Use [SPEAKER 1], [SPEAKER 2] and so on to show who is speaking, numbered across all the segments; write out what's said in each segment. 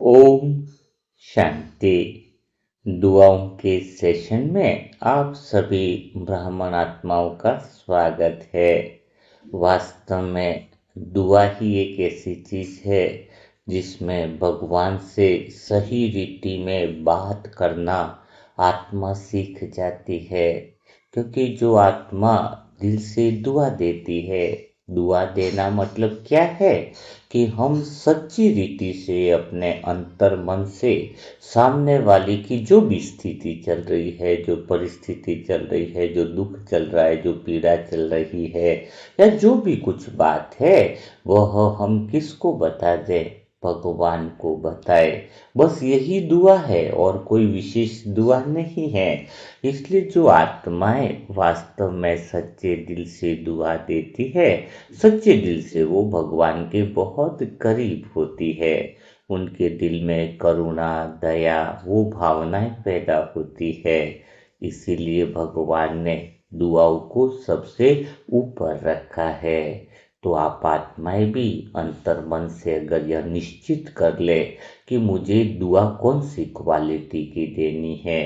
[SPEAKER 1] ओम शांति। दुआओं के सेशन में आप सभी ब्राह्मण आत्माओं का स्वागत है। वास्तव में दुआ ही एक ऐसी चीज है जिसमें भगवान से सही रीति में बात करना आत्मा सीख जाती है, क्योंकि जो आत्मा दिल से दुआ देती है, दुआ देना मतलब क्या है कि हम सच्ची रीति से अपने अंतर मन से सामने वाले की जो भी स्थिति चल रही है, जो परिस्थिति चल रही है, जो दुख चल रहा है, जो पीड़ा चल रही है, या जो भी कुछ बात है, वह हम किसको बता दें? भगवान को बताए। बस यही दुआ है और कोई विशेष दुआ नहीं है। इसलिए जो आत्माएं वास्तव में सच्चे दिल से दुआ देती है, सच्चे दिल से वो भगवान के बहुत करीब होती है। उनके दिल में करुणा, दया, वो भावनाएं पैदा होती है। इसीलिए भगवान ने दुआओं को सबसे ऊपर रखा है। तो आप आत्माएं भी अंतर मन से अगर यह निश्चित कर ले कि मुझे दुआ कौन सी क्वालिटी की देनी है।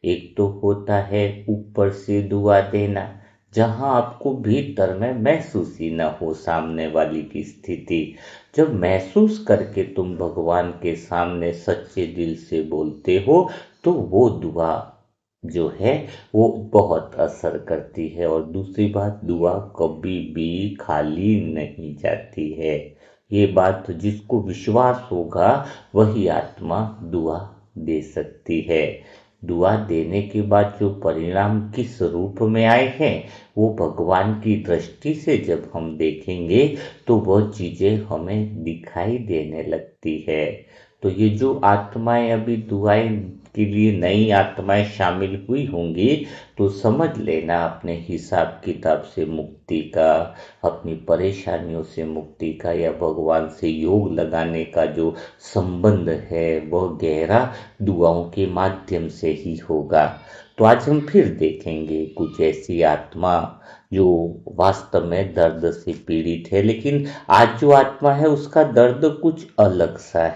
[SPEAKER 1] एक तो होता है ऊपर से दुआ देना, जहां आपको भीतर में महसूस ही न हो सामने वाली की स्थिति। जब महसूस करके तुम भगवान के सामने सच्चे दिल से बोलते हो, तो वो दुआ जो है वो बहुत असर करती है। और दूसरी बात, दुआ कभी भी खाली नहीं जाती है। ये बात तो जिसको विश्वास होगा वही आत्मा दुआ दे सकती है। दुआ देने के बाद जो परिणाम किस रूप में आए हैं, वो भगवान की दृष्टि से जब हम देखेंगे तो वह चीजें हमें दिखाई देने लगती है। तो ये जो आत्माएं अभी दुआएं के लिए नई आत्माएं शामिल हुई होंगी, तो समझ लेना अपने हिसाब किताब से मुक्ति का, अपनी परेशानियों से मुक्ति का, या भगवान से योग लगाने का जो संबंध है वह गहरा दुआओं के माध्यम से ही होगा। तो आज हम फिर देखेंगे कुछ ऐसी आत्मा जो वास्तव में दर्द से पीड़ित है, लेकिन आज जो आत्मा है उसका दर्द कुछ अलग सा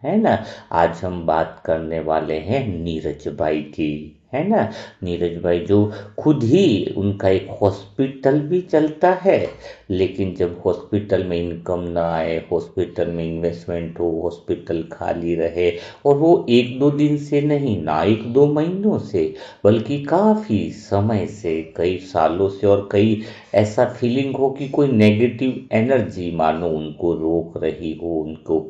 [SPEAKER 1] है ना। आज हम बात करने वाले हैं नीरज भाई की, है ना। नीरज भाई जो खुद ही, उनका एक हॉस्पिटल भी चलता है, लेकिन जब हॉस्पिटल में इनकम ना आए, हॉस्पिटल में इन्वेस्टमेंट हो, हॉस्पिटल खाली रहे, और वो एक दो दिन से नहीं, ना एक दो महीनों से, बल्कि काफी समय से, कई सालों से, और कई ऐसा फीलिंग हो कि कोई नेगेटिव एनर्जी मानो उनको रोक रही हो, उनको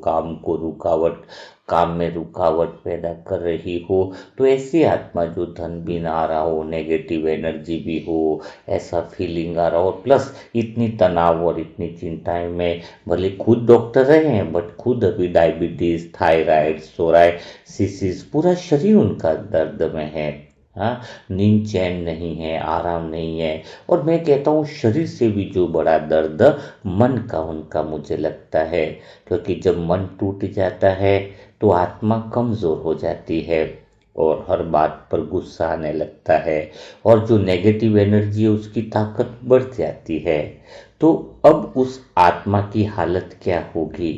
[SPEAKER 1] काम में रुकावट पैदा कर रही हो। तो ऐसी आत्मा जो धन भी ना आ रहा हो, नेगेटिव एनर्जी भी हो, ऐसा फीलिंग आ रहा हो, प्लस इतनी तनाव और इतनी चिंताएं में, भले खुद डॉक्टर रहे हैं बट खुद अभी डायबिटीज, थायराइड, सोराइसिस, पूरा शरीर उनका दर्द में है। हाँ, नींद चैन नहीं है, आराम नहीं है। और मैं कहता हूँ शरीर से भी जो बड़ा दर्द मन का उनका मुझे लगता है, क्योंकि जब मन टूट जाता है तो आत्मा कमजोर हो जाती है और हर बात पर गुस्सा आने लगता है, और जो नेगेटिव एनर्जी है उसकी ताकत बढ़ जाती है। तो अब उस आत्मा की हालत क्या होगी,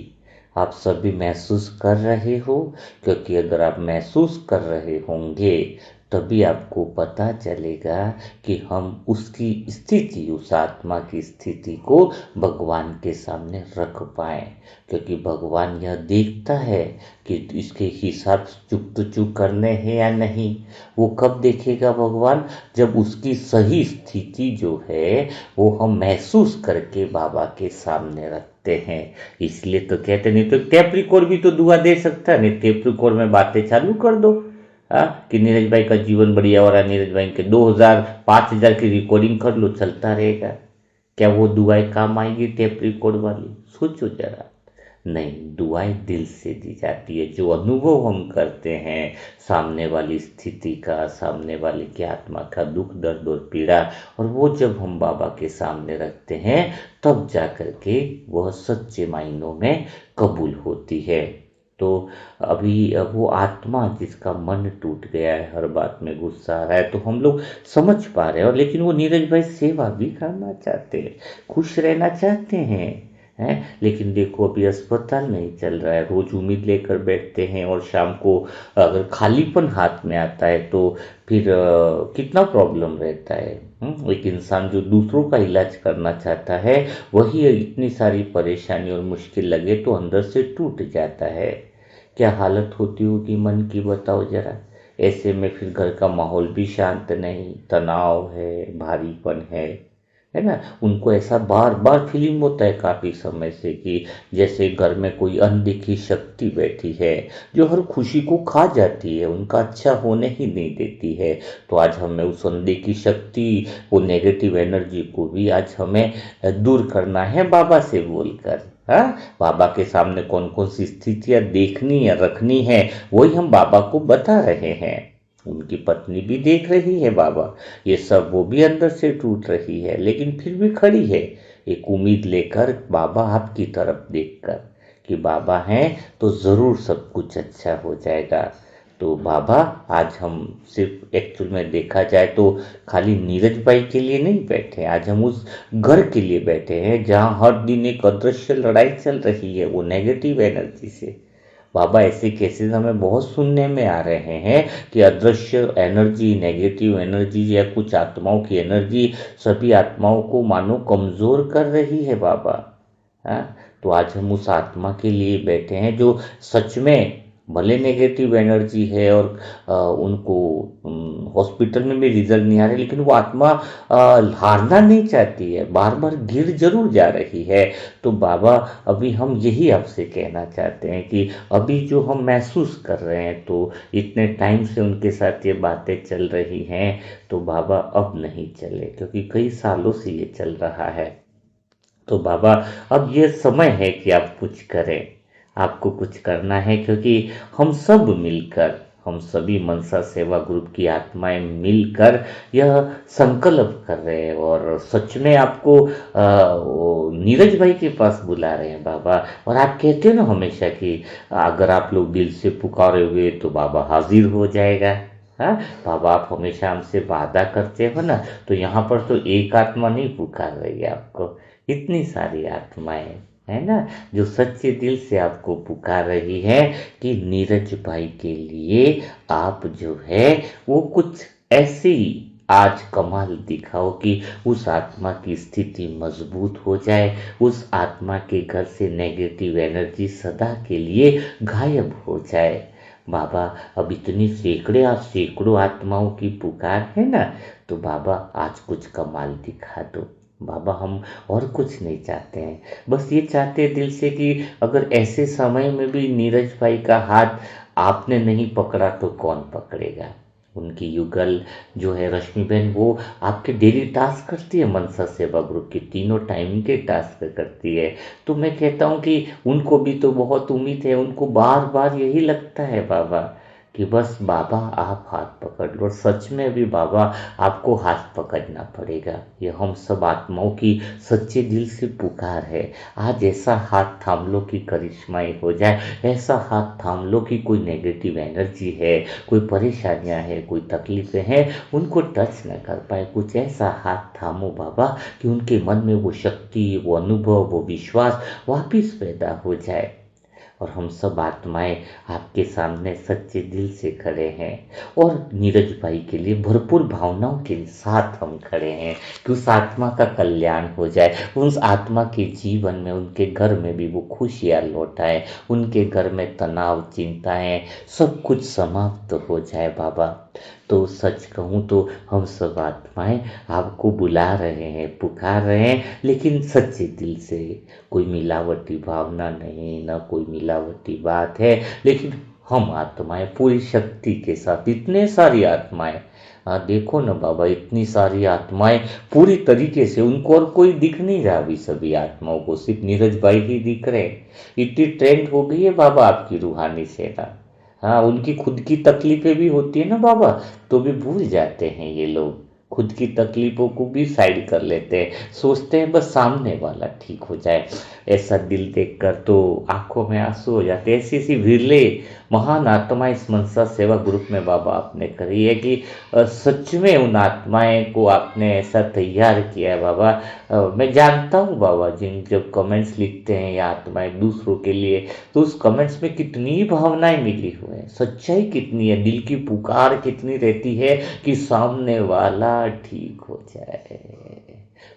[SPEAKER 1] आप सभी महसूस कर रहे हो? क्योंकि अगर आप महसूस कर रहे होंगे तभी आपको पता चलेगा कि हम उसकी स्थिति, उस आत्मा की स्थिति को भगवान के सामने रख पाए। क्योंकि भगवान यह देखता है कि इसके हिसाब चुक तो चुक करने हैं या नहीं। वो कब देखेगा भगवान? जब उसकी सही स्थिति जो है वो हम महसूस करके बाबा के सामने रखते हैं। इसलिए तो कहते, नहीं तो टेप रिकॉर्ड भी तो दुआ दे सकता है, नहीं टेप रिकॉर्ड में बातें चालू कर दो। कि नीरज भाई का जीवन बढ़िया हो रहा है, नीरज भाई के 2000 5000 की रिकॉर्डिंग कर लो, चलता रहेगा। क्या वो दुआएं काम आएंगी टेप रिकॉर्ड वाली? सोचो जरा। नहीं, दुआएं दिल से दी जाती है। जो अनुभव हम करते हैं सामने वाली स्थिति का, सामने वाले की आत्मा का दुख, दर्द और पीड़ा, और वो जब हम बाबा के सामने रखते हैं तब जा कर के वह सच्चे मायनों में कबूल होती है। तो अभी वो आत्मा जिसका मन टूट गया है, हर बात में गुस्सा आ रहा है, तो हम लोग समझ पा रहे हैं। और लेकिन वो नीरज भाई सेवा भी करना चाहते हैं, खुश रहना चाहते हैं, हैं। लेकिन देखो अभी अस्पताल नहीं चल रहा है, रोज उम्मीद लेकर बैठते हैं और शाम को अगर खालीपन हाथ में आता है तो फिर कितना प्रॉब्लम रहता है। एक इंसान जो दूसरों का इलाज करना चाहता है वही इतनी सारी परेशानी और मुश्किल लगे तो अंदर से टूट जाता है। क्या हालत होती होगी मन की, बताओ जरा। ऐसे में फिर घर का माहौल भी शांत नहीं, तनाव है, भारीपन है ना। उनको ऐसा बार बार फीलिंग होता है काफी समय से कि जैसे घर में कोई अनदेखी शक्ति बैठी है जो हर खुशी को खा जाती है, उनका अच्छा होने ही नहीं देती है। तो आज हमें उस अनदेखी शक्ति, वो नेगेटिव एनर्जी को भी आज हमें दूर करना है बाबा से बोलकर। हाँ, बाबा के सामने कौन कौन सी स्थितियां देखनी है, रखनी है, वही हम बाबा को बता रहे हैं। उनकी पत्नी भी देख रही है बाबा, ये सब वो भी अंदर से टूट रही है, लेकिन फिर भी खड़ी है एक उम्मीद लेकर बाबा आपकी तरफ देखकर कि बाबा हैं तो ज़रूर सब कुछ अच्छा हो जाएगा। तो बाबा आज हम सिर्फ एक्चुअल में देखा जाए तो खाली नीरज भाई के लिए नहीं बैठे, आज हम उस घर के लिए बैठे हैं जहाँ हर दिन एक अदृश्य लड़ाई चल रही है वो नेगेटिव एनर्जी से। बाबा ऐसे केसेस हमें बहुत सुनने में आ रहे हैं कि अदृश्य एनर्जी, नेगेटिव एनर्जी या कुछ आत्माओं की एनर्जी सभी आत्माओं को मानो कमज़ोर कर रही है बाबा। हाँ, तो आज हम उस आत्मा के लिए बैठे हैं जो सच में भले नेगेटिव एनर्जी है और उनको हॉस्पिटल में भी रिजल्ट नहीं आ रहे, लेकिन वो आत्मा हारना नहीं चाहती है, बार बार गिर जरूर जा रही है। तो बाबा अभी हम यही आपसे कहना चाहते हैं कि अभी जो हम महसूस कर रहे हैं तो इतने टाइम से उनके साथ ये बातें चल रही हैं, तो बाबा अब नहीं चले क्योंकि कई सालों से ये चल रहा है। तो बाबा अब ये समय है कि आप कुछ करें, आपको कुछ करना है क्योंकि हम सब मिलकर, हम सभी मनसा सेवा ग्रुप की आत्माएं मिलकर यह संकल्प कर रहे हैं और सच में आपको वो नीरज भाई के पास बुला रहे हैं बाबा। और आप कहते हो ना हमेशा कि अगर आप लोग दिल से पुकारोगे तो बाबा हाजिर हो जाएगा। हाँ, बाबा आप हमेशा हमसे वादा करते हो ना, तो यहाँ पर तो एक आत्मा नहीं पुकार रही है आपको, इतनी सारी आत्माएं है ना जो सच्चे दिल से आपको पुकार रही है कि नीरज भाई के लिए आप जो है वो कुछ ऐसी आज कमाल दिखाओ कि उस आत्मा की स्थिति मजबूत हो जाए, उस आत्मा के घर से नेगेटिव एनर्जी सदा के लिए गायब हो जाए। बाबा अब इतनी सैकड़ों आत्माओं की पुकार है ना, तो बाबा आज कुछ कमाल दिखा दो। बाबा हम और कुछ नहीं चाहते हैं, बस ये चाहते हैं दिल से कि अगर ऐसे समय में भी नीरज भाई का हाथ आपने नहीं पकड़ा तो कौन पकड़ेगा। उनकी युगल जो है रश्मि बहन, वो आपके डेली टास्क करती है, मनसा सेवा ग्रुप की तीनों टाइम के टास्क करती है। तो मैं कहता हूँ कि उनको भी तो बहुत उम्मीद है, उनको बार बार यही लगता है बाबा कि बस बाबा आप हाथ पकड़ लो। और सच में भी बाबा आपको हाथ पकड़ना पड़ेगा, ये हम सब आत्माओं की सच्चे दिल से पुकार है। आज ऐसा हाथ थाम लो कि करिश्माई हो जाए, ऐसा हाथ थाम लो कि कोई नेगेटिव एनर्जी है, कोई परेशानियां हैं, कोई तकलीफें हैं, उनको टच न कर पाए। कुछ ऐसा हाथ थामो बाबा कि उनके मन में वो शक्ति, वो अनुभव, वो विश्वास वापिस पैदा हो जाए। और हम सब आत्माएं आपके सामने सच्चे दिल से खड़े हैं और नीरज भाई के लिए भरपूर भावनाओं के साथ हम खड़े हैं कि उस आत्मा का कल्याण हो जाए, उस आत्मा के जीवन में, उनके घर में भी वो खुशियाँ लौट आए, उनके घर में तनाव, चिंताएं सब कुछ समाप्त हो जाए बाबा। तो सच कहूँ तो हम सब आत्माएं आपको बुला रहे हैं, पुकार रहे हैं, लेकिन सच्चे दिल से, कोई मिलावटी भावना नहीं, ना कोई मिलावटी बात है, लेकिन हम आत्माएं पूरी शक्ति के साथ, इतने सारी आत्माएं, देखो ना बाबा, इतनी सारी आत्माएं पूरी तरीके से, उनको और कोई दिख नहीं रहा अभी, सभी आत्माओं को सिर्फ नीरज भाई ही दिख रहे हैं। इतनी ट्रेंड हो गई है बाबा आपकी रूहानी सेना। हाँ, उनकी खुद की तकलीफें भी होती है ना बाबा, तो भी भूल जाते हैं ये लोग, खुद की तकलीफों को भी साइड कर लेते हैं, सोचते हैं बस सामने वाला ठीक हो जाए। ऐसा दिल देखकर तो आंखों में आंसू हो जाते हैं। ऐसी ऐसी विरले महान आत्मा इस मनसा सेवा ग्रुप में बाबा आपने करी है कि सच में उन आत्माएं को आपने ऐसा तैयार किया है बाबा। मैं जानता हूँ बाबा, जिन जब कमेंट्स लिखते हैं ये आत्माएं दूसरों के लिए, तो उस कमेंट्स में कितनी भावनाएं मिली हुई है, सच्चाई कितनी है, दिल की पुकार कितनी रहती है कि सामने वाला ठीक हो जाए।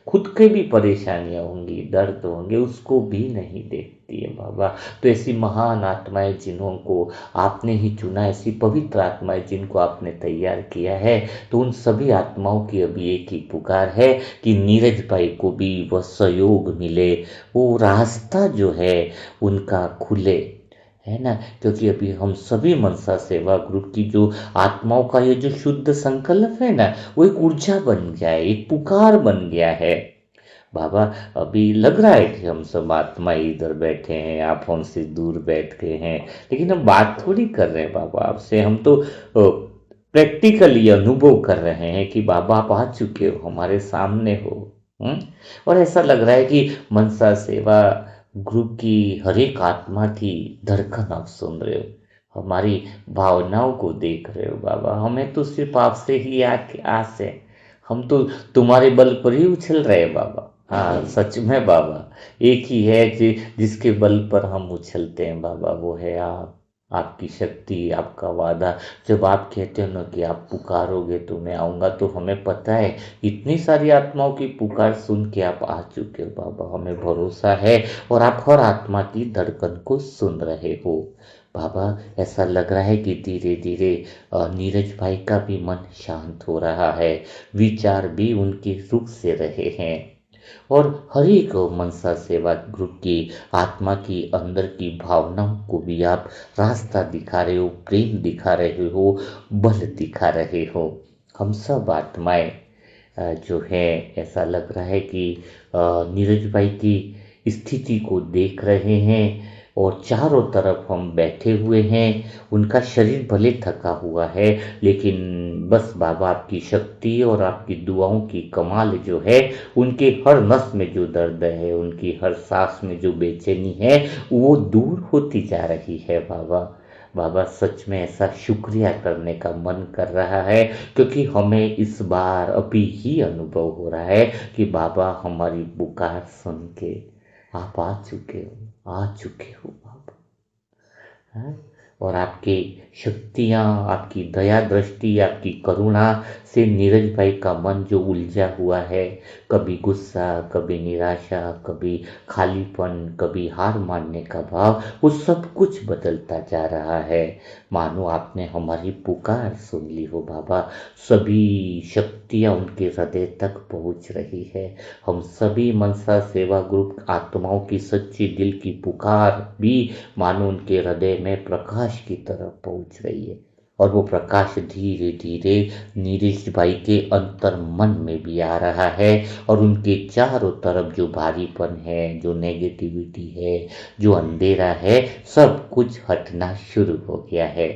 [SPEAKER 1] खुद के भी परेशानियां होंगी, दर्द होंगे, उसको भी नहीं देखती है बाबा। तो ऐसी महान आत्माएं जिन्हों को आपने ही चुना, ऐसी पवित्र आत्माएं जिनको आपने तैयार किया है, तो उन सभी आत्माओं की अभी एक ही पुकार है कि नीरज भाई को भी वह सहयोग मिले, वो रास्ता जो है उनका खुले, है ना। क्योंकि अभी हम सभी मनसा सेवा ग्रुप की जो आत्माओं का ये जो शुद्ध संकल्प है ना, वो एक ऊर्जा बन गया है, एक पुकार बन गया है बाबा। अभी लग रहा है कि हम सब आत्मा इधर बैठे हैं, आप हमसे दूर बैठ गए हैं, लेकिन हम बात थोड़ी कर रहे हैं बाबा आपसे। हम तो प्रैक्टिकली अनुभव कर रहे हैं कि बाबा आप आ चुके हो, हमारे सामने हो। हम्म? और ऐसा लग रहा है कि मनसा सेवा ग्रुप की हर एक आत्मा की धड़कन आप सुन रहे हो, हमारी भावनाओं को देख रहे हो बाबा। हमें तो सिर्फ आपसे ही आस है, हम तो तुम्हारे बल पर ही उछल रहे हैं बाबा। हाँ सच में बाबा, एक ही है जिसके बल पर हम उछलते हैं बाबा, वो है आप, आपकी शक्ति, आपका वादा। जब आप कहते हो ना कि आप पुकारोगे तो मैं आऊँगा, तो हमें पता है इतनी सारी आत्माओं की पुकार सुन के आप आ चुके हो बाबा, हमें भरोसा है। और आप हर आत्मा की धड़कन को सुन रहे हो बाबा। ऐसा लग रहा है कि धीरे धीरे नीरज भाई का भी मन शांत हो रहा है, विचार भी उनके रुख से रहे हैं। और हर एक मनसा सेवा ग्रुप की आत्मा की अंदर की भावनाओं को भी आप रास्ता दिखा रहे हो, प्रेम दिखा रहे हो, बल दिखा रहे हो। हम सब आत्माएं जो है, ऐसा लग रहा है कि नीरज भाई की स्थिति को देख रहे हैं, और चारों तरफ हम बैठे हुए हैं। उनका शरीर भले थका हुआ है, लेकिन बस बाबा आपकी शक्ति और आपकी दुआओं की कमाल जो है, उनके हर नस में जो दर्द है, उनकी हर सांस में जो बेचैनी है, वो दूर होती जा रही है बाबा। बाबा सच में ऐसा शुक्रिया करने का मन कर रहा है, क्योंकि हमें इस बार अभी ही अनुभव हो रहा है कि बाबा हमारी पुकार सुन के आप आ चुके हो, आ चुके हो बाबा। हैं? और आपकी शक्तियाँ, आपकी दया दृष्टि, आपकी करुणा से नीरज भाई का मन जो उलझा हुआ है, कभी गुस्सा, कभी निराशा, कभी खालीपन, कभी हार मानने का भाव, वो सब कुछ बदलता जा रहा है। मानो आपने हमारी पुकार सुन ली हो बाबा। सभी शक्तियाँ उनके हृदय तक पहुँच रही है। हम सभी मनसा सेवा ग्रुप आत्माओं की सच्ची दिल की पुकार भी मानो उनके हृदय में प्रकाश की तरफ पहुंच रही है। और वो प्रकाश धीरे धीरे नीरज भाई के अंतर मन में भी आ रहा है, और उनके चारों तरफ जो भारीपन है, जो नेगेटिविटी है, जो अंधेरा है, सब कुछ हटना शुरू हो गया है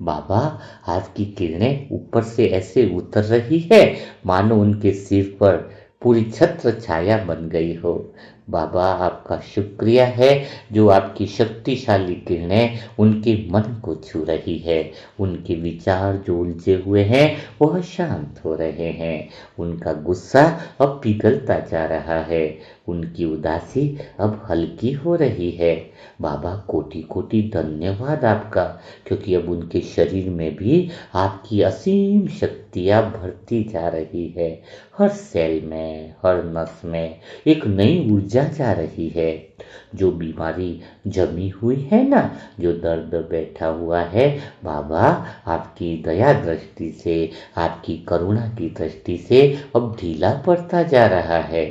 [SPEAKER 1] बाबा। आपकी किरणें ऊपर से ऐसे उतर रही है, मानो उनके सिर पर पूरी छत्र छाया बन गई हो। बाबा आपका शुक्रिया है, जो आपकी शक्तिशाली किरणें उनके मन को छू रही है। उनके विचार जो उलझे हुए हैं, वह शांत हो रहे हैं। उनका गुस्सा अब पिघलता जा रहा है, उनकी उदासी अब हल्की हो रही है। बाबा कोटि कोटि धन्यवाद आपका, क्योंकि अब उनके शरीर में भी आपकी असीम शक्तियाँ भरती जा रही है। हर सेल में, हर नस में एक नई ऊर्जा जा रही है। जो बीमारी जमी हुई है ना, जो दर्द बैठा हुआ है, बाबा आपकी दया दृष्टि से, आपकी करुणा की दृष्टि से अब ढीला पड़ता जा रहा है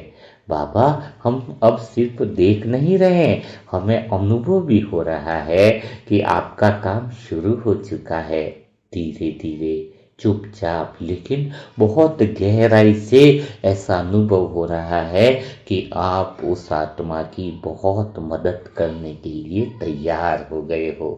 [SPEAKER 1] बाबा। हम अब सिर्फ देख नहीं रहे, हमें अनुभव भी हो रहा है कि आपका काम शुरू हो चुका है। धीरे धीरे, चुपचाप, लेकिन बहुत गहराई से ऐसा अनुभव हो रहा है कि आप उस आत्मा की बहुत मदद करने के लिए तैयार हो गए हो।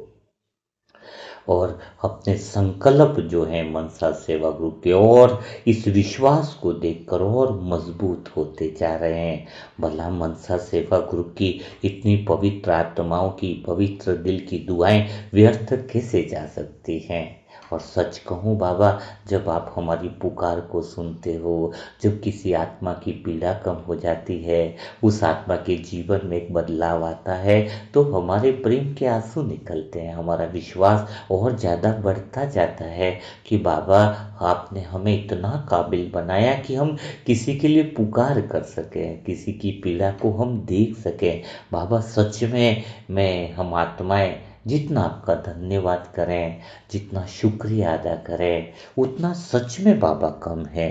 [SPEAKER 1] और अपने संकल्प जो है मनसा सेवा ग्रुप के और इस विश्वास को देखकर और मजबूत होते जा रहे हैं। भला मनसा सेवा ग्रुप की इतनी पवित्र आत्माओं की पवित्र दिल की दुआएं व्यर्थ कैसे जा सकती हैं। और सच कहूँ बाबा, जब आप हमारी पुकार को सुनते हो, जब किसी आत्मा की पीड़ा कम हो जाती है, उस आत्मा के जीवन में एक बदलाव आता है, तो हमारे प्रेम के आंसू निकलते हैं, हमारा विश्वास और ज़्यादा बढ़ता जाता है कि बाबा आपने हमें इतना काबिल बनाया कि हम किसी के लिए पुकार कर सकें, किसी की पीड़ा को हम देख सकें। बाबा सच में हम आत्माएं जितना आपका धन्यवाद करें, जितना शुक्रिया अदा करें, उतना सच में बाबा कम है।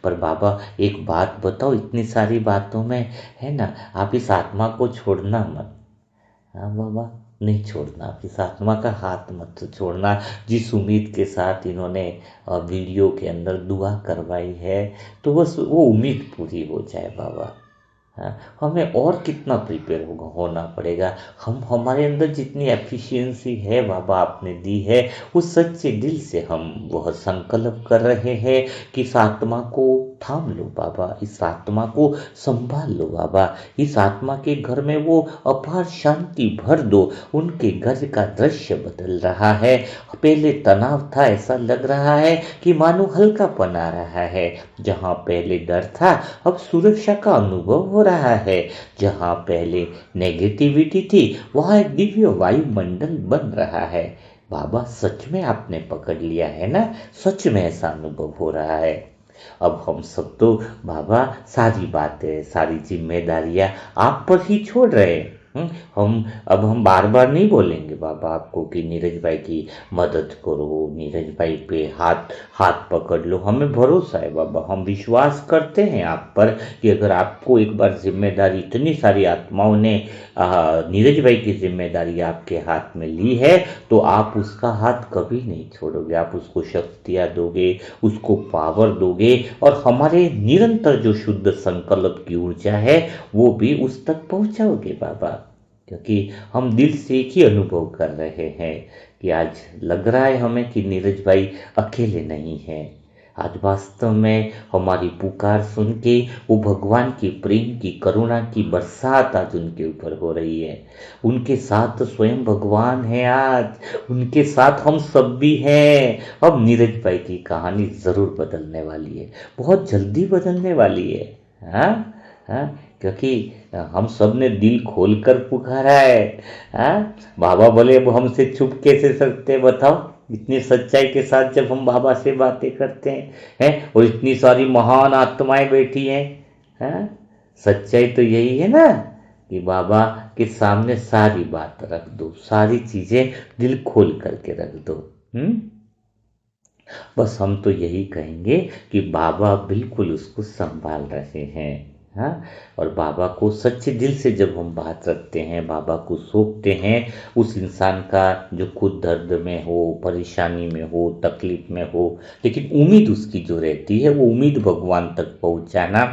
[SPEAKER 1] पर बाबा एक बात बताओ, इतनी सारी बातों में है ना, आप इस आत्मा को छोड़ना मत। हाँ बाबा, नहीं छोड़ना, आप इस आत्मा का हाथ मत छोड़ना। जिस उम्मीद के साथ इन्होंने वीडियो के अंदर दुआ करवाई है, तो बस वो उम्मीद पूरी हो जाए बाबा। हाँ, हमें और कितना प्रिपेयर होना पड़ेगा। हम हमारे अंदर जितनी एफिशिएंसी है बाबा आपने दी है, उस सच्चे दिल से हम वह संकल्प कर रहे हैं कि इस आत्मा को थाम लो बाबा, इस आत्मा को संभाल लो बाबा, इस आत्मा के घर में वो अपार शांति भर दो। उनके घर का दृश्य बदल रहा है, पहले तनाव था, ऐसा लग रहा है कि मानो हल्कापन आ रहा है। जहाँ पहले डर था, अब सुरक्षा का अनुभव हो रहा है। जहाँ पहले नेगेटिविटी थी, वहाँ एक दिव्य वायुमंडल बन रहा है। बाबा सच में आपने पकड़ लिया है ना, सच में ऐसा अनुभव हो रहा है। अब हम सब तो बाबा सारी बातें, सारी जिम्मेदारियां आप पर ही छोड़ रहे हैं। हम बार बार नहीं बोलेंगे बाबा आपको कि नीरज भाई की मदद करो, नीरज भाई पे हाथ हाथ पकड़ लो। हमें भरोसा है बाबा, हम विश्वास करते हैं आप पर कि अगर आपको एक बार जिम्मेदारी, इतनी सारी आत्माओं ने नीरज भाई की जिम्मेदारी आपके हाथ में ली है, तो आप उसका हाथ कभी नहीं छोड़ोगे। आप उसको शक्तियाँ दोगे, उसको पावर दोगे, और हमारे निरंतर जो शुद्ध संकल्प की ऊर्जा है वो भी उस तक पहुंचाओगे बाबा। क्योंकि हम दिल से एक ही अनुभव कर रहे हैं कि आज लग रहा है हमें कि नीरज भाई अकेले नहीं हैं। आज वास्तव में हमारी पुकार सुन के वो भगवान की प्रेम की करुणा की बरसात आज उनके ऊपर हो रही है। उनके साथ स्वयं भगवान है आज, उनके साथ हम सब भी हैं। अब नीरज भाई की कहानी जरूर बदलने वाली है, बहुत जल्दी बदलने वाली है। हाँ हाँ, क्योंकि हम सब ने दिल खोल कर पुकारा है। हाँ, बाबा बोले अब हमसे छुप कैसे सकते हैं, बताओ। इतनी सच्चाई के साथ जब हम बाबा से बातें करते हैं और इतनी सारी महान आत्माएं बैठी हैं। सच्चाई तो यही है ना कि बाबा के सामने सारी बात रख दो, सारी चीजें दिल खोल करके रख दो। हम्म बस हम तो यही कहेंगे कि बाबा बिल्कुल उसको संभाल रहे हैं। हाँ, और बाबा को सच्चे दिल से जब हम बात रखते हैं, बाबा को सौंपते हैं, उस इंसान का जो खुद दर्द में हो, परेशानी में हो, तकलीफ में हो, लेकिन उम्मीद उसकी जो रहती है, वो उम्मीद भगवान तक पहुंचाना,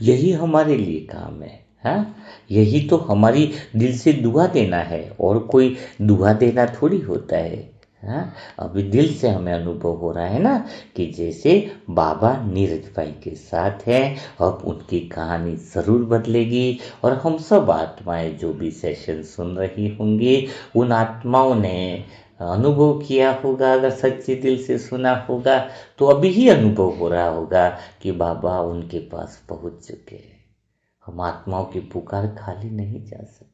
[SPEAKER 1] यही हमारे लिए काम है। हाँ, यही तो हमारी दिल से दुआ देना है, और कोई दुआ देना थोड़ी होता है। हाँ, अभी दिल से हमें अनुभव हो रहा है ना कि जैसे बाबा नीरज भाई के साथ हैं। अब उनकी कहानी जरूर बदलेगी, और हम सब आत्माएं जो भी सेशन सुन रही होंगी, उन आत्माओं ने अनुभव किया होगा, अगर सच्चे दिल से सुना होगा, तो अभी ही अनुभव हो रहा होगा कि बाबा उनके पास पहुंच चुके हैं। हम आत्माओं की पुकार खाली नहीं जा सकती।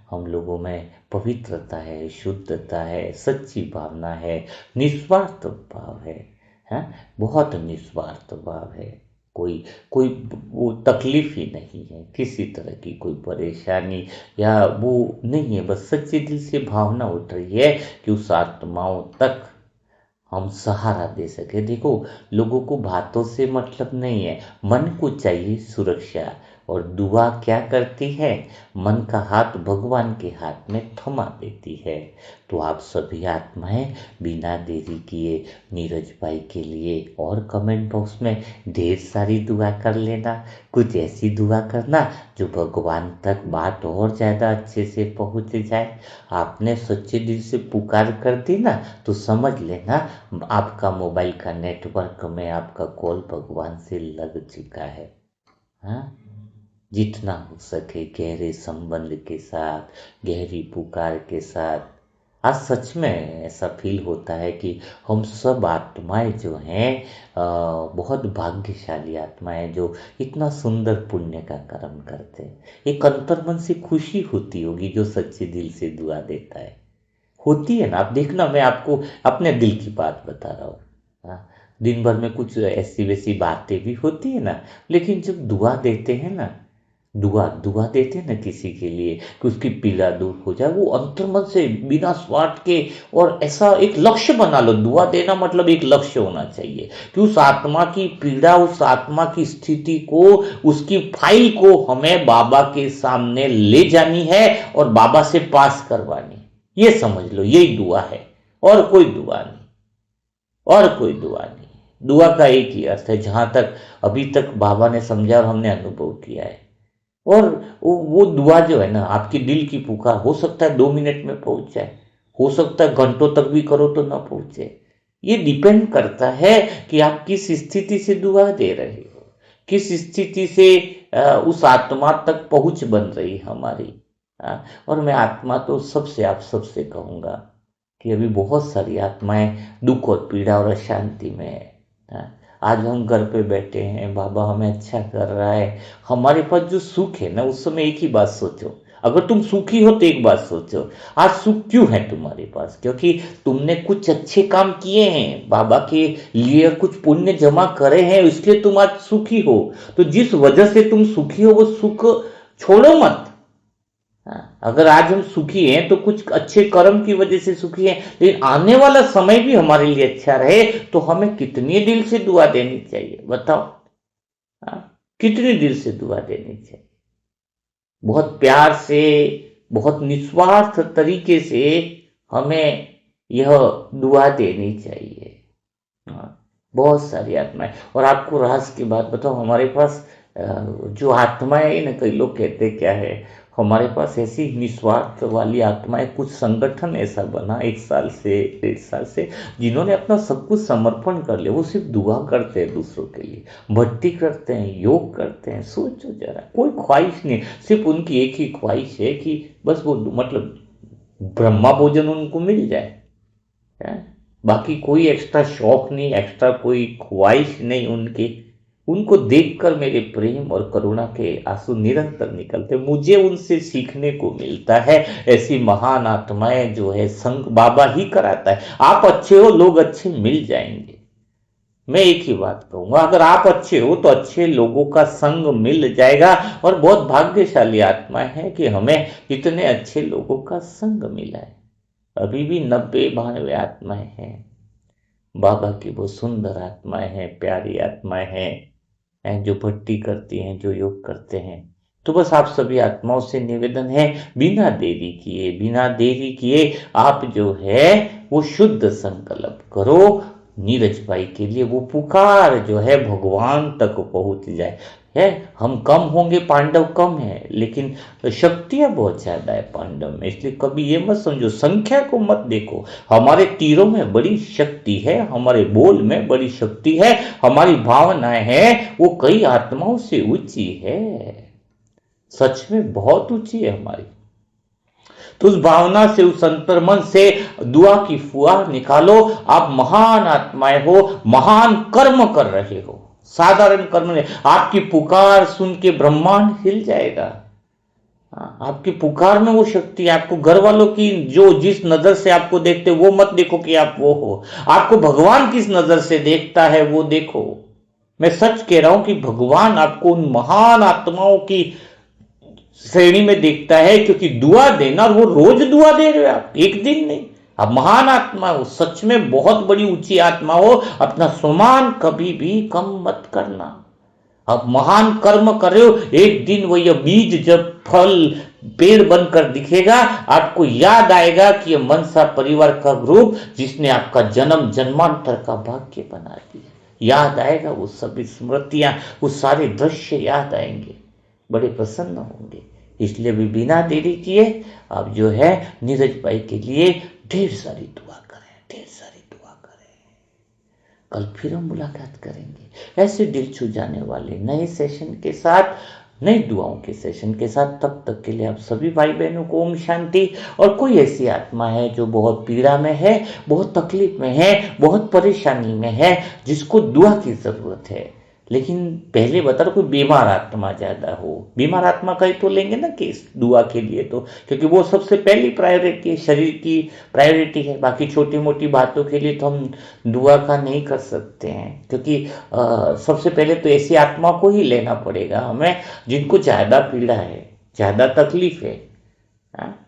[SPEAKER 1] हम लोगों में पवित्रता है, शुद्धता है, सच्ची भावना है, निस्वार्थ भाव है। हाँ, बहुत निस्वार्थ भाव है। कोई कोई वो तकलीफ ही नहीं है, किसी तरह की कोई परेशानी या वो नहीं है। बस सच्चे दिल से भावना उठ रही है कि उस आत्माओं तक हम सहारा दे सके। देखो, लोगों को बातों से मतलब नहीं है, मन को चाहिए सुरक्षा, और दुआ क्या करती है, मन का हाथ भगवान के हाथ में थमा देती है। तो आप सभी आत्माएं बिना देरी किए नीरज भाई के लिए और कमेंट बॉक्स में ढेर सारी दुआ कर लेना। कुछ ऐसी दुआ करना जो भगवान तक बात और ज़्यादा अच्छे से पहुँच जाए। आपने सच्चे दिल से पुकार कर दी ना, तो समझ लेना आपका मोबाइल का नेटवर्क में आपका कॉल भगवान से लग चुका है। हाँ, जितना हो सके गहरे संबंध के साथ, गहरी पुकार के साथ। आज सच में ऐसा फील होता है कि हम सब आत्माएं जो हैं बहुत भाग्यशाली आत्माएं जो इतना सुंदर पुण्य का कर्म करते हैं। एक अंतर्मन से खुशी होती होगी जो सच्चे दिल से दुआ देता है। होती है ना, आप देखना, मैं आपको अपने दिल की बात बता रहा हूँ। हाँ, दिन भर में कुछ ऐसी वैसी बातें भी होती है ना, लेकिन जब दुआ देते हैं ना, दुआ दुआ देते हैं ना किसी के लिए कि उसकी पीड़ा दूर हो जाए, वो अंतर्मन से बिना स्वार्थ के। और ऐसा एक लक्ष्य बना लो, दुआ देना मतलब एक लक्ष्य होना चाहिए कि उस आत्मा की पीड़ा, उस आत्मा की स्थिति को, उसकी फाइल को हमें बाबा के सामने ले जानी है और बाबा से पास करवानी। ये समझ लो, यही दुआ है, और कोई दुआ नहीं, और कोई दुआ नहीं। दुआ का एक ही अर्थ है, जहां तक अभी तक बाबा ने समझा और हमने अनुभव किया है। और वो दुआ जो है ना, आपकी दिल की पुकार, हो सकता है 2 मिनट में पहुंच जाए, हो सकता है घंटों तक भी करो तो ना पहुंचे। ये डिपेंड करता है कि आप किस स्थिति से दुआ दे रहे हो, किस स्थिति से उस आत्मा तक पहुंच बन रही हमारी। और मैं आत्मा तो सबसे, आप सबसे कहूंगा कि अभी बहुत सारी आत्माएं दुख और पीड़ा और अशांति में है। आज हम घर पे बैठे हैं, बाबा हमें अच्छा कर रहा है, हमारे पास जो सुख है ना, उस समय एक ही बात सोचो, अगर तुम सुखी हो तो एक बात सोचो, आज सुख क्यों है तुम्हारे पास? क्योंकि तुमने कुछ अच्छे काम किए हैं, बाबा के लिए कुछ पुण्य जमा करे हैं, इसलिए तुम आज सुखी हो। तो जिस वजह से तुम सुखी हो वो सुख छोड़ो मत। अगर आज हम सुखी हैं तो कुछ अच्छे कर्म की वजह से सुखी हैं, लेकिन आने वाला समय भी हमारे लिए अच्छा रहे तो हमें कितनी दिल से दुआ देनी चाहिए, बताओ। कितनी दिल से दुआ देनी चाहिए? बहुत प्यार से, बहुत निस्वार्थ तरीके से हमें यह दुआ देनी चाहिए। बहुत सारी आत्माएं। और आपको राज की बात बताओ, हमारे पास जो आत्माएं ना, कई लोग कहते क्या है, हमारे पास ऐसी निस्वार्थ वाली आत्माएं, कुछ संगठन ऐसा बना 1 साल से 1.5 साल से, जिन्होंने अपना सब कुछ समर्पण कर लिया। वो सिर्फ दुआ करते हैं दूसरों के लिए, भक्ति करते हैं, योग करते हैं। सोचो जरा, कोई ख्वाहिश नहीं, सिर्फ उनकी एक ही ख्वाहिश है कि बस वो मतलब ब्रह्मा भोजन उनको मिल जाए। बाकी कोई एक्स्ट्रा शौक नहीं, एक्स्ट्रा कोई ख्वाहिश नहीं उनकी। उनको देखकर मेरे प्रेम और करुणा के आंसू निरंतर निकलते, मुझे उनसे सीखने को मिलता है। ऐसी महान आत्माएं जो है, संग बाबा ही कराता है। आप अच्छे हो, लोग अच्छे मिल जाएंगे। मैं एक ही बात कहूंगा, अगर आप अच्छे हो तो अच्छे लोगों का संग मिल जाएगा। और बहुत भाग्यशाली आत्मा है कि हमें इतने अच्छे लोगों का संग मिला है। अभी भी 90-92 आत्माएं हैं बाबा की, वो सुंदर आत्माएं हैं, प्यारी आत्माएं हैं जो भक्ति करती हैं, जो योग करते हैं। तो बस आप सभी आत्माओं से निवेदन है, बिना देरी किए, बिना देरी किए आप जो है वो शुद्ध संकल्प करो नीरज भाई के लिए। वो पुकार जो है भगवान तक पहुंच जाए। है, हम कम होंगे, पांडव कम है, लेकिन शक्तियां बहुत ज्यादा है पांडव में। इसलिए कभी ये मत समझो, संख्या को मत देखो। हमारे तीरों में बड़ी शक्ति है, हमारे बोल में बड़ी शक्ति है, हमारी भावनाएं हैं वो कई आत्माओं से ऊंची है, सच में बहुत ऊंची है हमारी। तो उस भावना से, उस अंतर्मन से दुआ की फुहार निकालो। आप महान आत्माएं हो, महान कर्म कर रहे हो, साधारण कर्म नहीं। आपकी पुकार सुन के ब्रह्मांड हिल जाएगा। आपकी पुकार में वो शक्ति है। आपको घर वालों की जो जिस नजर से आपको देखते वो मत देखो कि आप वो हो, आपको भगवान किस नजर से देखता है वो देखो। मैं सच कह रहा हूं कि भगवान आपको उन महान आत्माओं की श्रेणी में देखता है, क्योंकि दुआ देना, और वो रोज दुआ दे रहे हो आप, एक दिन नहीं। आप महान आत्मा हो, सच में बहुत बड़ी ऊंची आत्मा हो। अपना सम्मान कभी भी कम मत करना। आप महान कर्म कर रहे हो, एक दिन वो ये बीज जब फल पेड़ बनकर दिखेगा, आपको याद आएगा कि ये मनसा परिवार का ग्रुप जिसने आपका जन्म जन्मांतर का भाग्य बना दिया। याद आएगा, वो सभी स्मृतियां, वो सारे दृश्य याद आएंगे, बड़े प्रसन्न होंगे। इसलिए भी बिना देरी किए आप जो है नीरज भाई के लिए ढेर सारी दुआ करें, ढेर सारी दुआ करें। कल फिर हम मुलाकात करेंगे ऐसे दिल छू जाने वाले नए सेशन के साथ, नई दुआओं के सेशन के साथ। तब तक के लिए आप सभी भाई बहनों को ओम शांति। और कोई ऐसी आत्मा है जो बहुत पीड़ा में है, बहुत तकलीफ में है, बहुत परेशानी में है, जिसको दुआ की जरूरत है, लेकिन पहले बता रहा, कोई बीमार आत्मा ज्यादा हो, बीमार आत्मा का ही तो लेंगे ना कि इस दुआ के लिए, तो क्योंकि वो सबसे पहली प्रायोरिटी है, शरीर की प्रायोरिटी है। बाकी छोटी मोटी बातों के लिए तो हम दुआ का नहीं कर सकते हैं, क्योंकि सबसे पहले तो ऐसी आत्मा को ही लेना पड़ेगा हमें जिनको ज्यादा पीड़ा है, ज्यादा तकलीफ है। हाँ?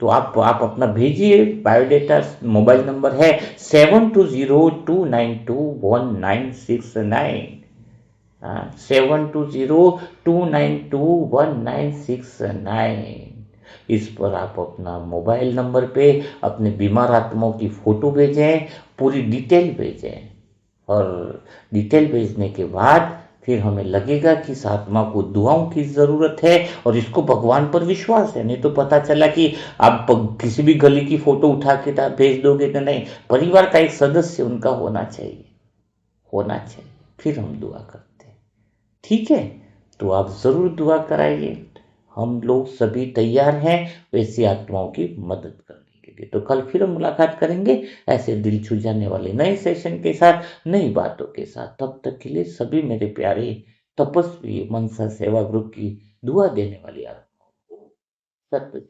[SPEAKER 1] तो आप अपना भेजिए बायोडेटा। मोबाइल नंबर है 7202921969। 7202921969। इस पर आप अपना मोबाइल नंबर पे अपने बीमार आत्माओं की फोटो भेजें, पूरी डिटेल भेजें। और डिटेल भेजने के बाद फिर हमें लगेगा कि इस आत्मा को दुआओं की जरूरत है और इसको भगवान पर विश्वास है। नहीं तो पता चला कि आप किसी भी गली की फोटो उठा के भेज दोगे तो नहीं, परिवार का एक सदस्य उनका होना चाहिए, होना चाहिए, फिर हम दुआ करते हैं। ठीक है, तो आप जरूर दुआ कराइए। हम लोग सभी तैयार हैं वैसी आत्माओं की मदद करने के लिए। तो कल फिर हम मुलाकात करेंगे ऐसे दिल छू जाने वाले नए सेशन के साथ, नई बातों के साथ। तब तक के लिए सभी मेरे प्यारे तपस्वी मनसा सेवा ग्रुप की दुआ देने वाली आत्माओं को सत्य